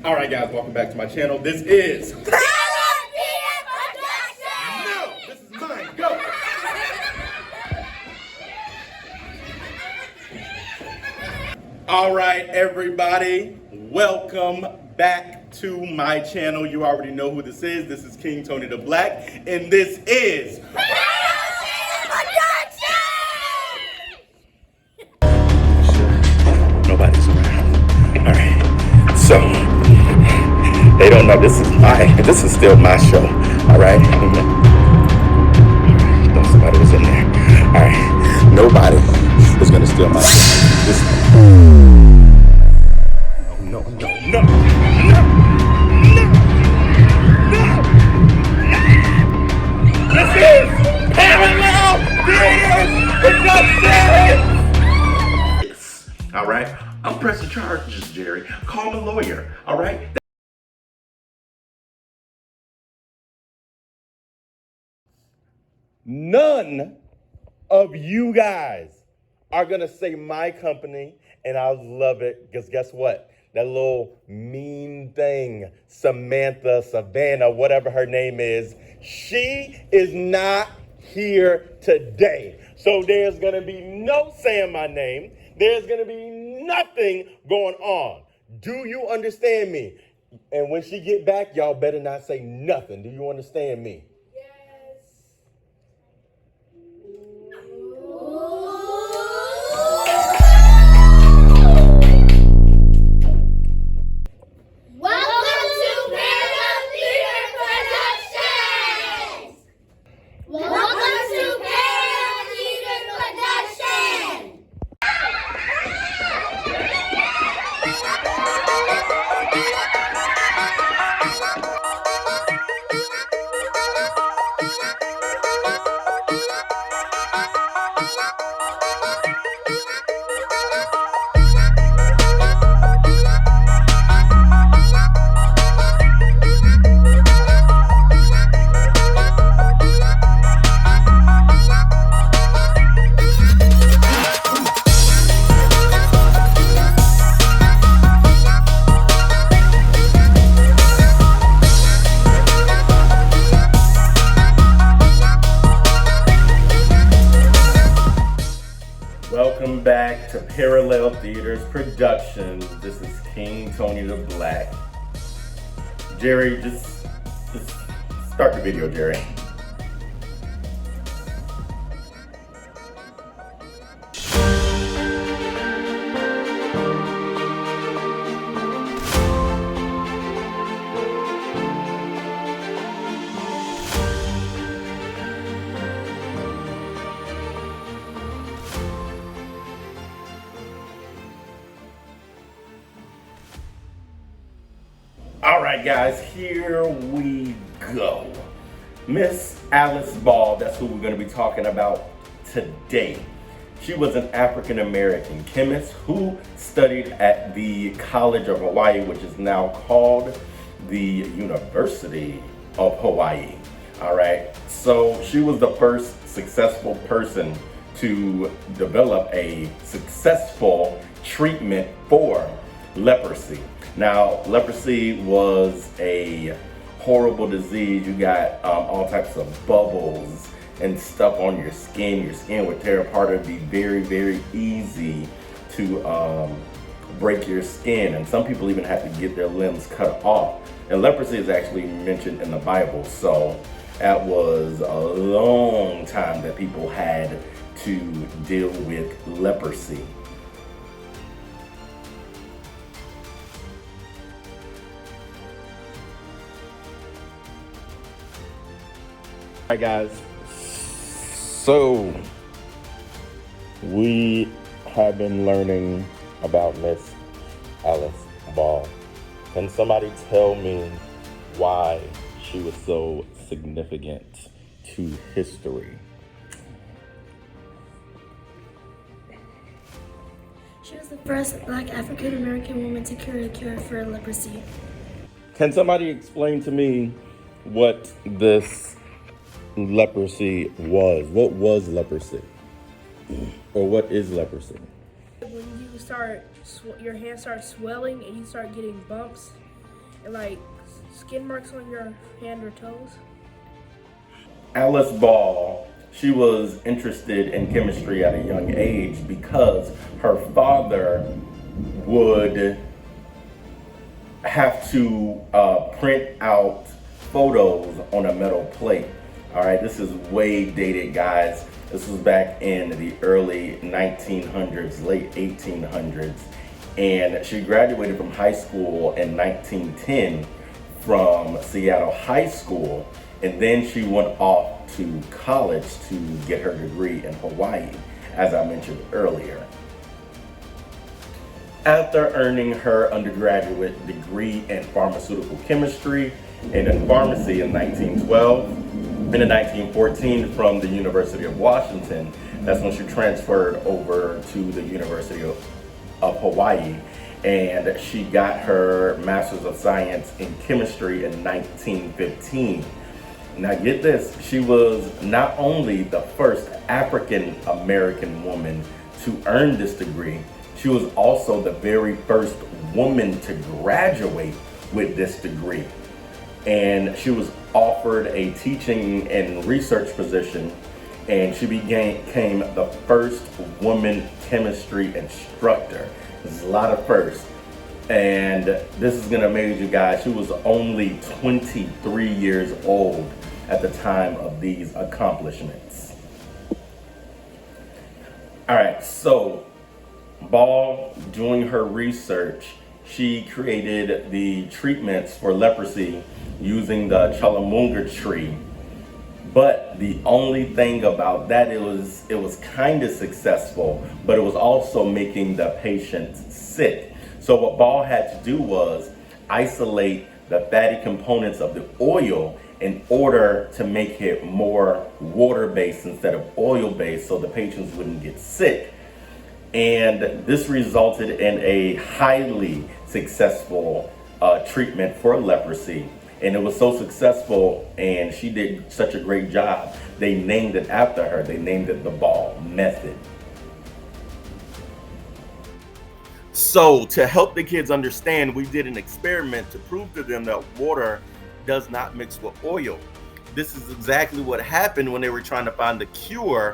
All right, guys, welcome back to my channel. This is No, no, this is mine. Go. All right, everybody, welcome back to my channel. You already know who this is. This is King Tony the Black, and this is nobody's around. All right, so they don't know this is still my show. All right, thought somebody was in there. All right, nobody is gonna steal my show. No, no, no, no, no, no. This is Parallel Theaters Productions. All right, I'm pressing charges, Jerry. Call a lawyer. All right. None of you guys are gonna say my company, and I love it because guess what? That little mean thing, Samantha, Savannah, whatever her name is, she is not here today. So there's gonna be no saying my name. There's gonna be nothing going on. Do you understand me? And when she get back, y'all better not say nothing. Do you understand me? Welcome back to Parallel Theaters Productions. This is King Tony the Black. Jerry, just start the video, Jerry. All right, guys, here we go. Miss Alice Ball, that's who we're going to be talking about today. She was an African-American chemist who studied at the College of Hawaii, which is now called the University of Hawaii. All right, so she was the first successful person to develop a successful treatment for leprosy. Now, leprosy was a horrible disease. You got all types of bubbles and stuff on your skin. Your skin would tear apart. It would be very, very easy to break your skin. And some people even had to get their limbs cut off. And leprosy is actually mentioned in the Bible. So that was a long time that people had to deal with leprosy. Hi guys, so we have been learning about Miss Alice Ball. Can somebody tell me why she was so significant to history? She was the first Black African American woman to cure a cure for leprosy. Can somebody explain to me what this leprosy was? What was leprosy? Or what is leprosy? When you start, your hands start swelling and you start getting bumps and like skin marks on your hand or toes? Alice Ball, she was interested in chemistry at a young age because her father would have to print out photos on a metal plate. All right, this is way dated, guys. This was back in the early 1900s, late 1800s. And she graduated from high school in 1910 from Seattle High School. And then she went off to college to get her degree in Hawaii, as I mentioned earlier. After earning her undergraduate degree in pharmaceutical chemistry and in pharmacy in 1912, and in 1914 from the University of Washington, that's when she transferred over to the University of Hawaii, and she got her Master's of Science in Chemistry in 1915. Now get this, she was not only the first African American woman to earn this degree, she was also the very first woman to graduate with this degree. And she was offered a teaching and research position, and she became the first woman chemistry instructor. This is a lot of firsts. And this is gonna amaze you guys. She was only 23 years old at the time of these accomplishments. All right, so Ball, doing her research, she created the treatments for leprosy using the Chalamunga tree. But the only thing about that, it was kind of successful, but it was also making the patients sick. So what Ball had to do was isolate the fatty components of the oil in order to make it more water-based instead of oil-based, so the patients wouldn't get sick. And this resulted in a highly successful treatment for leprosy. And it was so successful, and she did such a great job, they named it after her. They named it the Ball Method. So to help the kids understand, we did an experiment to prove to them that water does not mix with oil. This is exactly what happened when they were trying to find the cure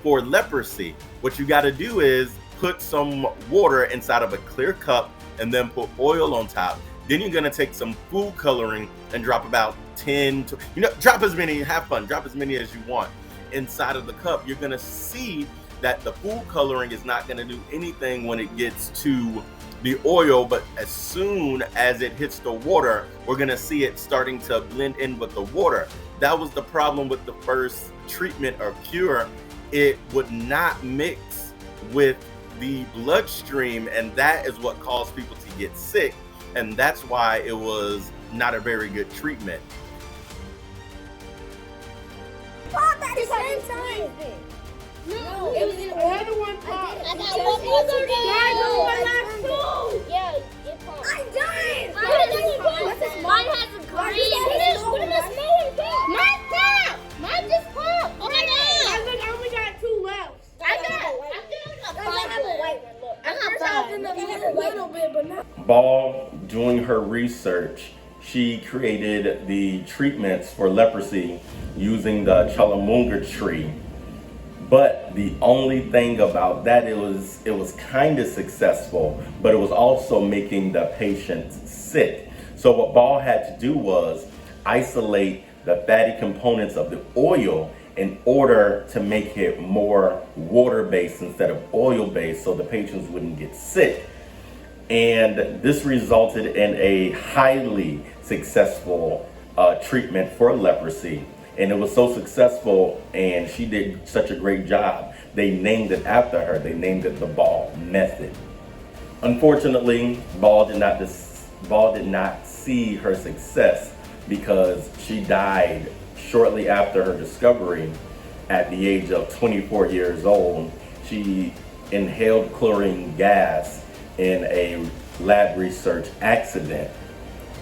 for leprosy. What you got to do is put some water inside of a clear cup and then put oil on top. Then you're gonna take some food coloring and drop about 10 to, drop as many, have fun, drop as many as you want inside of the cup. You're gonna see that the food coloring is not gonna do anything when it gets to the oil, but as soon as it hits the water, we're gonna see it starting to blend in with the water. That was the problem with the first treatment or cure. It would not mix with the bloodstream, and that is what caused people to get sick. And that's why it was not a very good treatment. Pop at the same time. No, it was in the other one pop. I got one more to go. Guys, no one last two. Yeah, it popped. I'm done. Mine has a green. What am I smelling? Mine popped. Mine just popped. Oh my God. I only got two left. I got five. I got A little bit, but not. Ball, doing her research, she created the treatments for leprosy using the Chalamunga tree. But the only thing about that, it was kind of successful, but it was also making the patients sick. So what Ball had to do was isolate the fatty components of the oil in order to make it more water-based instead of oil-based, so the patients wouldn't get sick. And this resulted in a highly successful treatment for leprosy. And it was so successful, and she did such a great job, they named it after her. They named it the Ball Method. Unfortunately, Ball did not see her success because she died shortly after her discovery at the age of 24 years old. She inhaled chlorine gas in a lab research accident,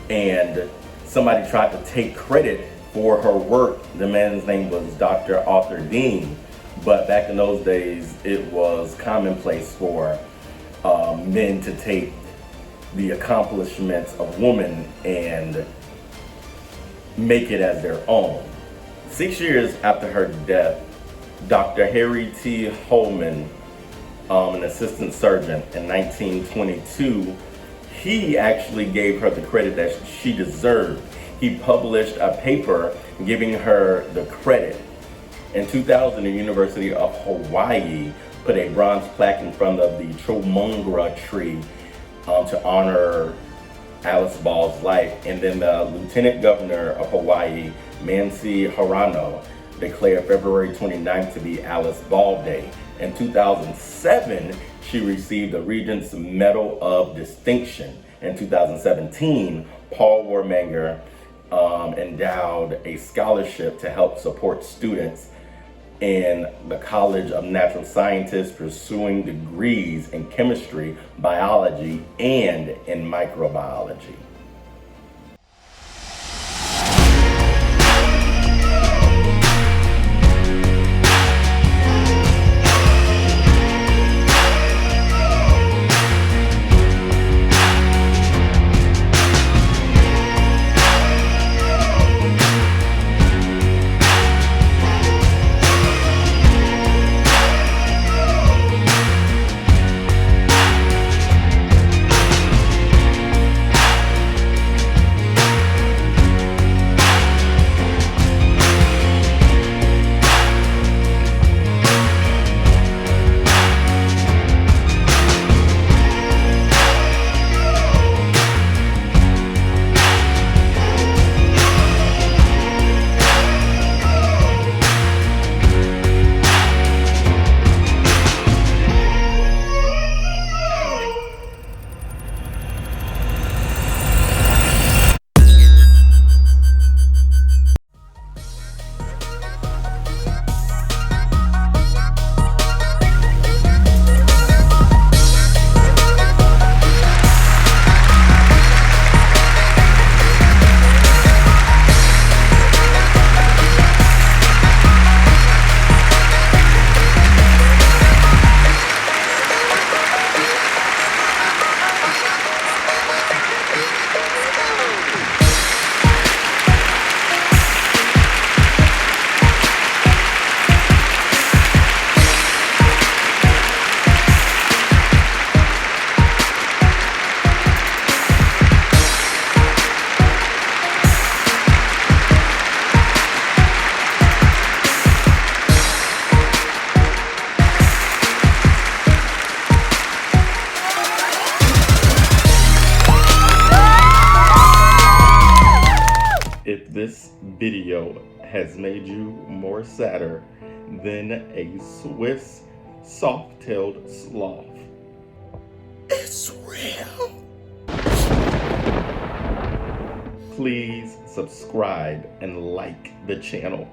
and somebody tried to take credit for her work. The man's name was Dr. Arthur Dean, but back in those days, it was commonplace for men to take the accomplishments of women and make it as their own. 6 years after her death, Dr. Harry T. Holman, an assistant surgeon in 1922, he actually gave her the credit that she deserved. He published a paper giving her the credit. In 2000, the University of Hawaii put a bronze plaque in front of the Chomongra tree to honor Alice Ball's life. And then the Lieutenant Governor of Hawaii, Mansi Harano, declared February 29th to be Alice Ball Day. In 2007, she received the Regents Medal of Distinction. In 2017, Paul Warmanger endowed a scholarship to help support students in the College of Natural Sciences pursuing degrees in chemistry, biology, and in microbiology. If this video has made you more sadder than a Swiss soft-tailed sloth, it's real. Please subscribe and like the channel.